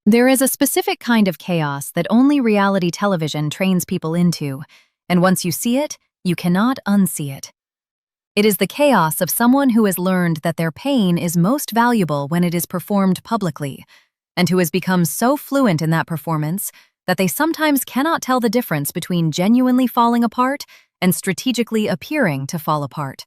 There is a specific kind of chaos that only reality television trains people into, and once you see it, you cannot unsee it. It is the chaos of someone who has learned that their pain is most valuable when it is performed publicly, and who has become so fluent in that performance that they sometimes cannot tell the difference between genuinely falling apart and strategically appearing to fall apart.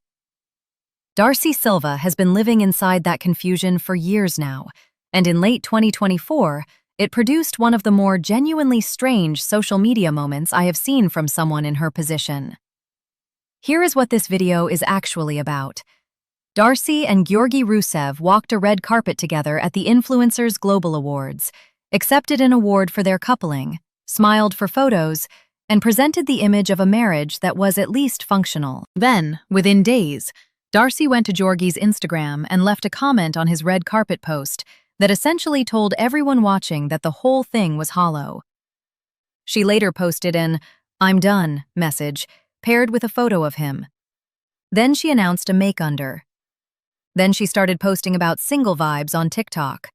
Darcy Silva has been living inside that confusion for years now, and in late 2024, it produced one of the more genuinely strange social media moments I have seen from someone in her position. Here is what this video is actually about. Darcy and Georgi walked a red carpet together at the Influencers Global Awards, accepted an award for their coupling, smiled for photos, and presented the image of a marriage that was at least functional. Then, within days, Darcy went to Georgi's Instagram and left a comment on his red carpet post that essentially told everyone watching that the whole thing was hollow. She later posted an "I'm done" message, paired with a photo of him. Then she announced a Makeunder. Then she started posting about single vibes on TikTok.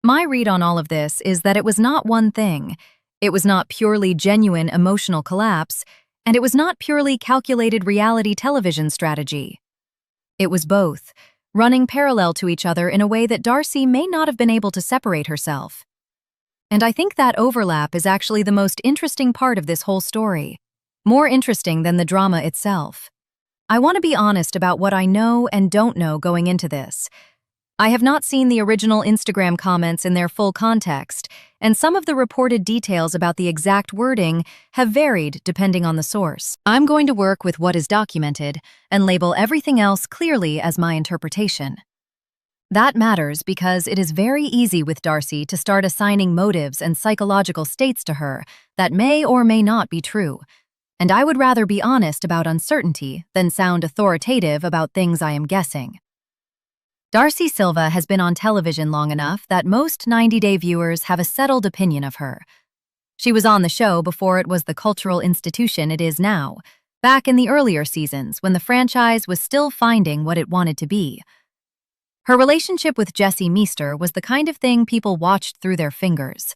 My read on all of this is that it was not one thing. It was not purely genuine emotional collapse, and it was not purely calculated reality television strategy. It was both, running parallel to each other in a way that Darcy may not have been able to separate herself. And I think that overlap is actually the most interesting part of this whole story, more interesting than the drama itself. I want to be honest about what I know and don't know going into this. I have not seen the original Instagram comments in their full context, and some of the reported details about the exact wording have varied depending on the source. I'm going to work with what is documented and label everything else clearly as my interpretation. That matters because it is very easy with Darcy to start assigning motives and psychological states to her that may or may not be true, and I would rather be honest about uncertainty than sound authoritative about things I am guessing. Darcy Silva has been on television long enough that most 90-day viewers have a settled opinion of her. She was on the show before it was the cultural institution it is now, back in the earlier seasons when the franchise was still finding what it wanted to be. Her relationship with Jesse Meester was the kind of thing people watched through their fingers.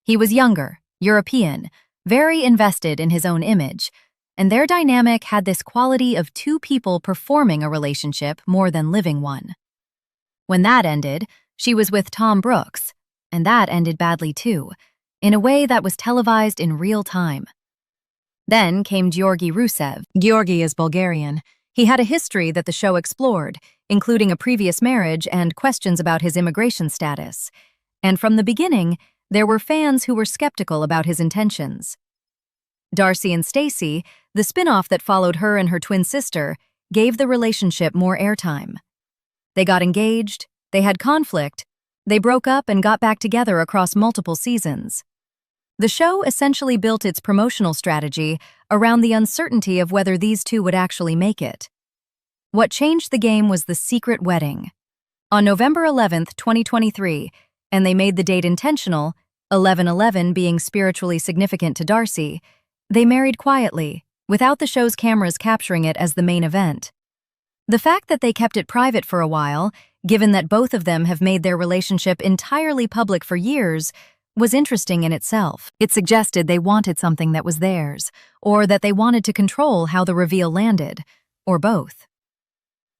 He was younger, European, very invested in his own image, and their dynamic had this quality of two people performing a relationship more than living one. When that ended, she was with Tom Brooks, and that ended badly too, in a way that was televised in real time. Then came Georgi. Georgi is Bulgarian. He had a history that the show explored, including a previous marriage and questions about his immigration status. And from the beginning, there were fans who were skeptical about his intentions. Darcy and Stacy, the spin-off that followed her and her twin sister, gave the relationship more airtime. They got engaged, they had conflict, they broke up and got back together across multiple seasons. The show essentially built its promotional strategy around the uncertainty of whether these two would actually make it. What changed the game was the secret wedding. On November 11th, 2023, and they made the date intentional, 11/11 being spiritually significant to Darcy, they married quietly, without the show's cameras capturing it as the main event. The fact that they kept it private for a while, given that both of them have made their relationship entirely public for years, was interesting in itself. It suggested they wanted something that was theirs, or that they wanted to control how the reveal landed, or both.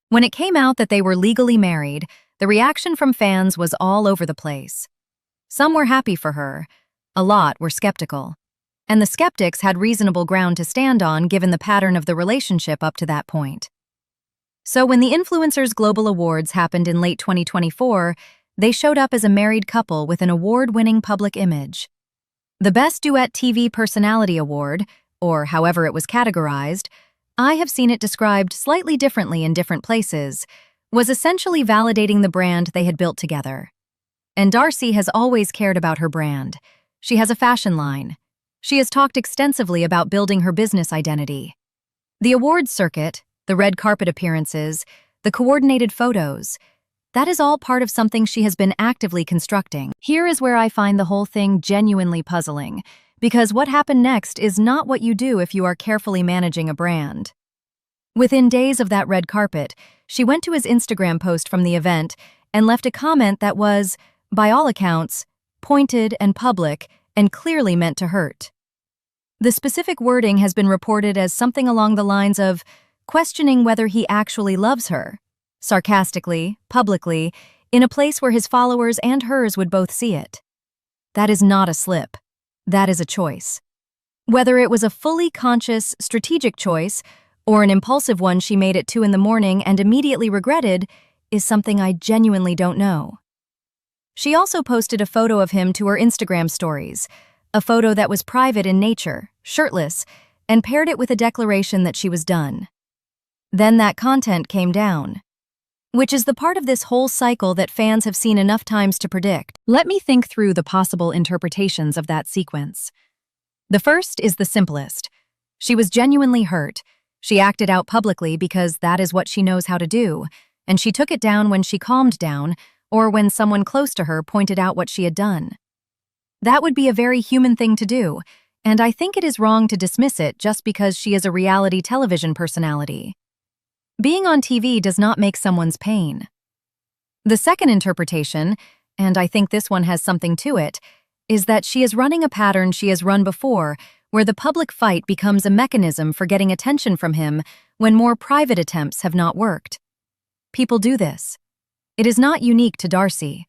When it came out that they were legally married, the reaction from fans was all over the place. Some were happy for her, a lot were skeptical. And the skeptics had reasonable ground to stand on given the pattern of the relationship up to that point. So when the Influencers Global Awards happened in late 2024, they showed up as a married couple with an award-winning public image. The Best Duet TV Personality Award, or however it was categorized, I have seen it described slightly differently in different places, was essentially validating the brand they had built together. And Darcy has always cared about her brand. She has a fashion line. She has talked extensively about building her business identity. The awards circuit, the red carpet appearances, the coordinated photos, that is all part of something she has been actively constructing. Here is where I find the whole thing genuinely puzzling, because what happened next is not what you do if you are carefully managing a brand. Within days of that red carpet, she went to his Instagram post from the event and left a comment that was, by all accounts, pointed and public, and clearly meant to hurt. The specific wording has been reported as something along the lines of questioning whether he actually loves her, sarcastically, publicly, in a place where his followers and hers would both see it. That is not a slip. That is a choice. Whether it was a fully conscious, strategic choice or an impulsive one she made at 2 in the morning and immediately regretted is something I genuinely don't know. She also posted a photo of him to her Instagram stories, a photo that was private in nature, shirtless, and paired it with a declaration that she was done. Then that content came down, which is the part of this whole cycle that fans have seen enough times to predict. Let me think through the possible interpretations of that sequence. The first is the simplest. She was genuinely hurt. She acted out publicly because that is what she knows how to do, and she took it down when she calmed down or when someone close to her pointed out what she had done. That would be a very human thing to do, and I think it is wrong to dismiss it just because she is a reality television personality. Being on TV does not make someone's pain. The second interpretation, and I think this one has something to it, is that she is running a pattern she has run before where the public fight becomes a mechanism for getting attention from him when more private attempts have not worked. People do this. It is not unique to Darcy.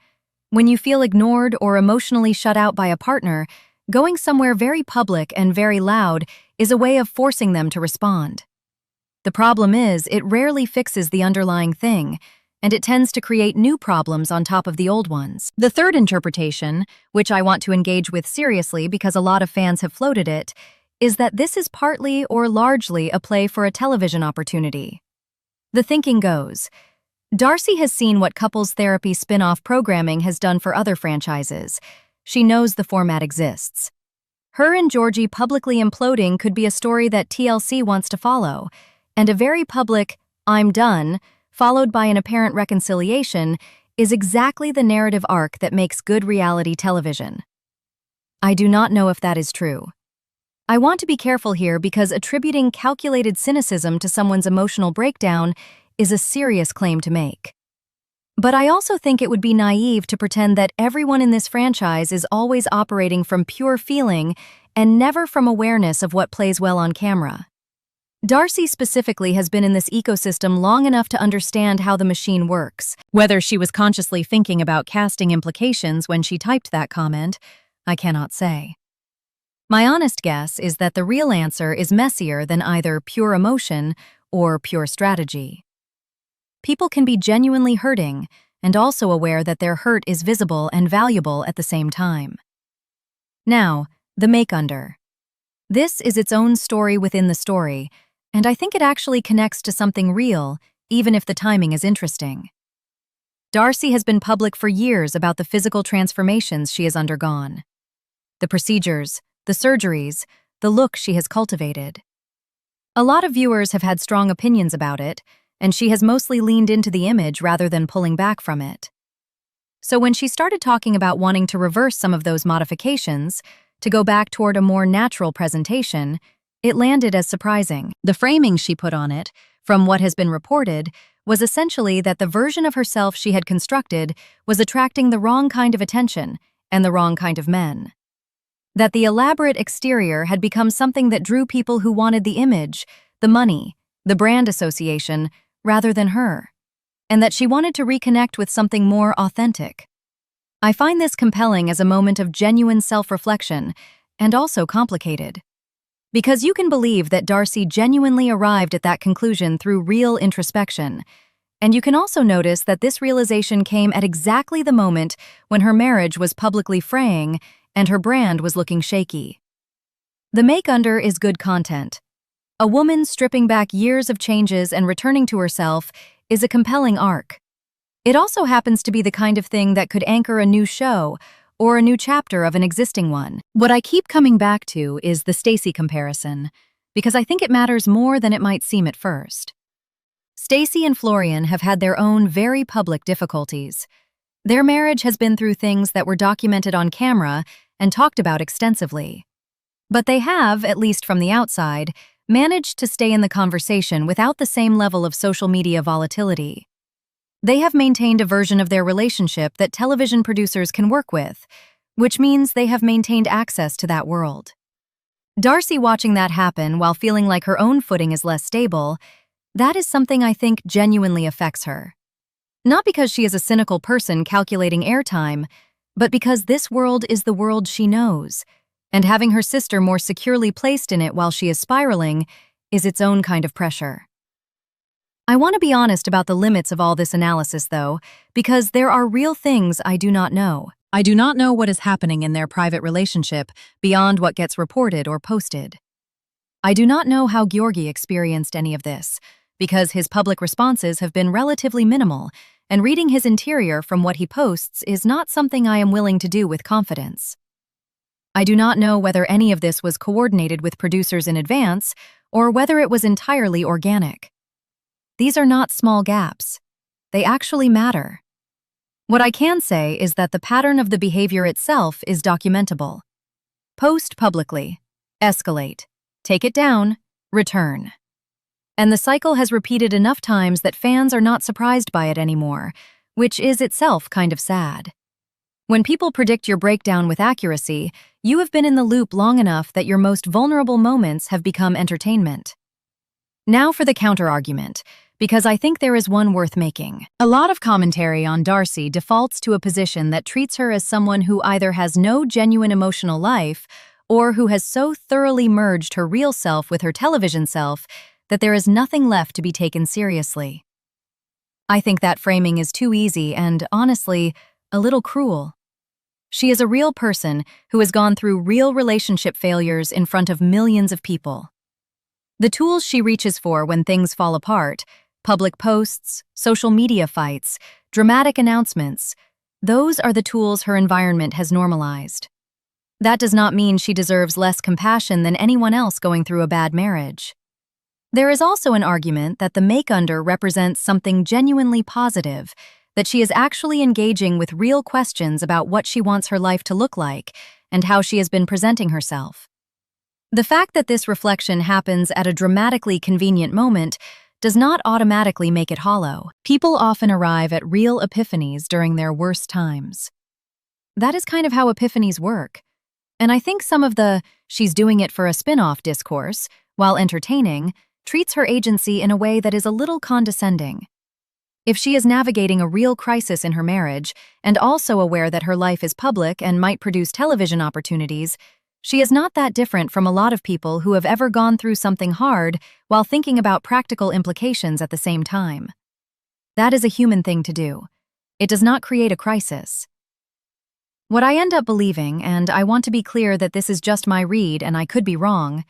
When you feel ignored or emotionally shut out by a partner, going somewhere very public and very loud is a way of forcing them to respond. The problem is, it rarely fixes the underlying thing, and it tends to create new problems on top of the old ones. The third interpretation, which I want to engage with seriously because a lot of fans have floated it, is that this is partly or largely a play for a television opportunity. The thinking goes, Darcy has seen what couples therapy spin-off programming has done for other franchises. She knows the format exists. Her and Georgi publicly imploding could be a story that TLC wants to follow, and a very public, "I'm done," followed by an apparent reconciliation, is exactly the narrative arc that makes good reality television. I do not know if that is true. I want to be careful here because attributing calculated cynicism to someone's emotional breakdown is a serious claim to make. But I also think it would be naive to pretend that everyone in this franchise is always operating from pure feeling and never from awareness of what plays well on camera. Darcy specifically has been in this ecosystem long enough to understand how the machine works. Whether she was consciously thinking about casting implications when she typed that comment, I cannot say. My honest guess is that the real answer is messier than either pure emotion or pure strategy. People can be genuinely hurting and also aware that their hurt is visible and valuable at the same time. Now, the Makeunder. This is its own story within the story, and I think it actually connects to something real, even if the timing is interesting. Darcy has been public for years about the physical transformations she has undergone. The procedures, the surgeries, the look she has cultivated. A lot of viewers have had strong opinions about it, and she has mostly leaned into the image rather than pulling back from it. So when she started talking about wanting to reverse some of those modifications, to go back toward a more natural presentation, it landed as surprising. The framing she put on it, from what has been reported, was essentially that the version of herself she had constructed was attracting the wrong kind of attention and the wrong kind of men. That the elaborate exterior had become something that drew people who wanted the image, the money, the brand association, rather than her, and that she wanted to reconnect with something more authentic. I find this compelling as a moment of genuine self-reflection, and also complicated. Because you can believe that Darcy genuinely arrived at that conclusion through real introspection, and you can also notice that this realization came at exactly the moment when her marriage was publicly fraying and her brand was looking shaky. The Makeunder is good content. A woman stripping back years of changes and returning to herself is a compelling arc. It also happens to be the kind of thing that could anchor a new show or a new chapter of an existing one. What I keep coming back to is the Stacy comparison, because I think it matters more than it might seem at first. Stacy and Florian have had their own very public difficulties. Their marriage has been through things that were documented on camera and talked about extensively. But they have, at least from the outside, managed to stay in the conversation without the same level of social media volatility. They have maintained a version of their relationship that television producers can work with, which means they have maintained access to that world. Darcy watching that happen while feeling like her own footing is less stable, that is something I think genuinely affects her. Not because she is a cynical person calculating airtime, but because this world is the world she knows, and having her sister more securely placed in it while she is spiraling is its own kind of pressure. I want to be honest about the limits of all this analysis, though, because there are real things I do not know. I do not know what is happening in their private relationship beyond what gets reported or posted. I do not know how Georgi experienced any of this, because his public responses have been relatively minimal, and reading his interior from what he posts is not something I am willing to do with confidence. I do not know whether any of this was coordinated with producers in advance, or whether it was entirely organic. These are not small gaps. They actually matter. What I can say is that the pattern of the behavior itself is documentable. Post publicly, escalate, take it down, return. And the cycle has repeated enough times that fans are not surprised by it anymore, which is itself kind of sad. When people predict your breakdown with accuracy, you have been in the loop long enough that your most vulnerable moments have become entertainment. Now for the counter-argument, because I think there is one worth making. A lot of commentary on Darcy defaults to a position that treats her as someone who either has no genuine emotional life or who has so thoroughly merged her real self with her television self that there is nothing left to be taken seriously. I think that framing is too easy and, honestly, a little cruel. She is a real person who has gone through real relationship failures in front of millions of people. The tools she reaches for when things fall apart, public posts, social media fights, dramatic announcements, those are the tools her environment has normalized. That does not mean she deserves less compassion than anyone else going through a bad marriage. There is also an argument that the Makeunder represents something genuinely positive, that she is actually engaging with real questions about what she wants her life to look like and how she has been presenting herself. The fact that this reflection happens at a dramatically convenient moment does not automatically make it hollow. People often arrive at real epiphanies during their worst times. That is kind of how epiphanies work. And I think some of the "she's doing it for a spin-off" discourse, while entertaining, treats her agency in a way that is a little condescending. If she is navigating a real crisis in her marriage and also aware that her life is public and might produce television opportunities, she is not that different from a lot of people who have ever gone through something hard while thinking about practical implications at the same time. That is a human thing to do. It does not create a crisis. What I end up believing, and I want to be clear that this is just my read and I could be wrong,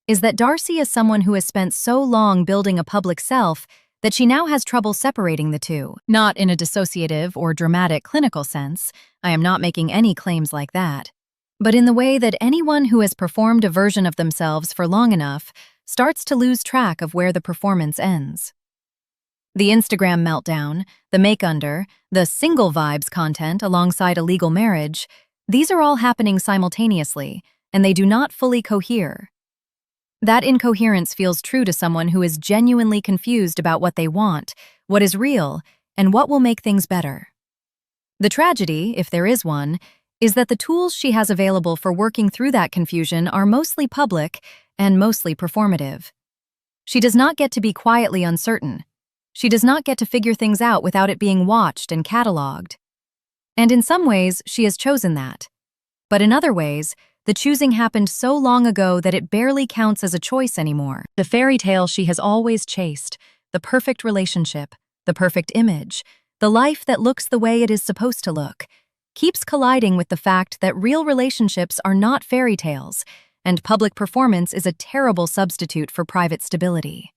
is that Darcy is someone who has spent so long building a public self that she now has trouble separating the two. Not in a dissociative or dramatic clinical sense, I am not making any claims like that, but in the way that anyone who has performed a version of themselves for long enough starts to lose track of where the performance ends. The Instagram meltdown, the Makeunder, the single vibes content alongside a legal marriage, these are all happening simultaneously, and they do not fully cohere. That incoherence feels true to someone who is genuinely confused about what they want, what is real, and what will make things better. The tragedy, if there is one, is that the tools she has available for working through that confusion are mostly public and mostly performative. She does not get to be quietly uncertain. She does not get to figure things out without it being watched and cataloged. And in some ways, she has chosen that. But in other ways, the choosing happened so long ago that it barely counts as a choice anymore. The fairy tale she has always chased, the perfect relationship, the perfect image, the life that looks the way it is supposed to look, keeps colliding with the fact that real relationships are not fairy tales, and public performance is a terrible substitute for private stability.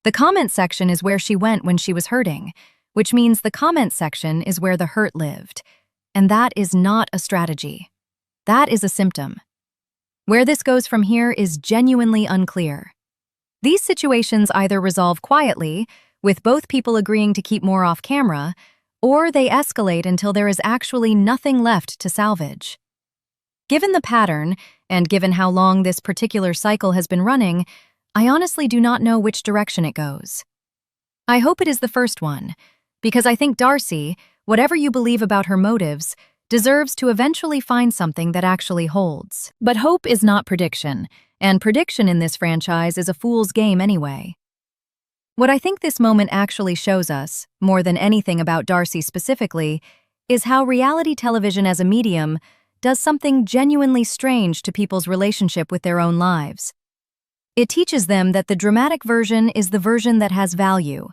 The comment section is where she went when she was hurting, which means the comment section is where the hurt lived. And that is not a strategy. That is a symptom. Where this goes from here is genuinely unclear. These situations either resolve quietly, with both people agreeing to keep more off camera, or they escalate until there is actually nothing left to salvage. Given the pattern, and given how long this particular cycle has been running, I honestly do not know which direction it goes. I hope it is the first one, because I think Darcy, whatever you believe about her motives, deserves to eventually find something that actually holds. But hope is not prediction, and prediction in this franchise is a fool's game anyway. What I think this moment actually shows us, more than anything about Darcy specifically, is how reality television as a medium does something genuinely strange to people's relationship with their own lives. It teaches them that the dramatic version is the version that has value,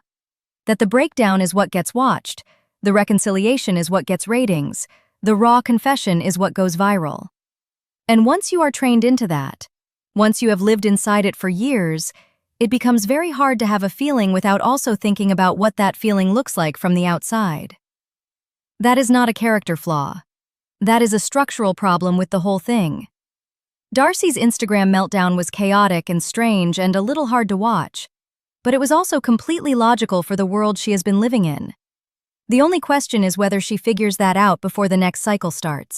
that the breakdown is what gets watched, the reconciliation is what gets ratings, the raw confession is what goes viral. And once you are trained into that, once you have lived inside it for years, it becomes very hard to have a feeling without also thinking about what that feeling looks like from the outside. That is not a character flaw. That is a structural problem with the whole thing. Darcy's Instagram meltdown was chaotic and strange and a little hard to watch, but it was also completely logical for the world she has been living in. The only question is whether she figures that out before the next cycle starts.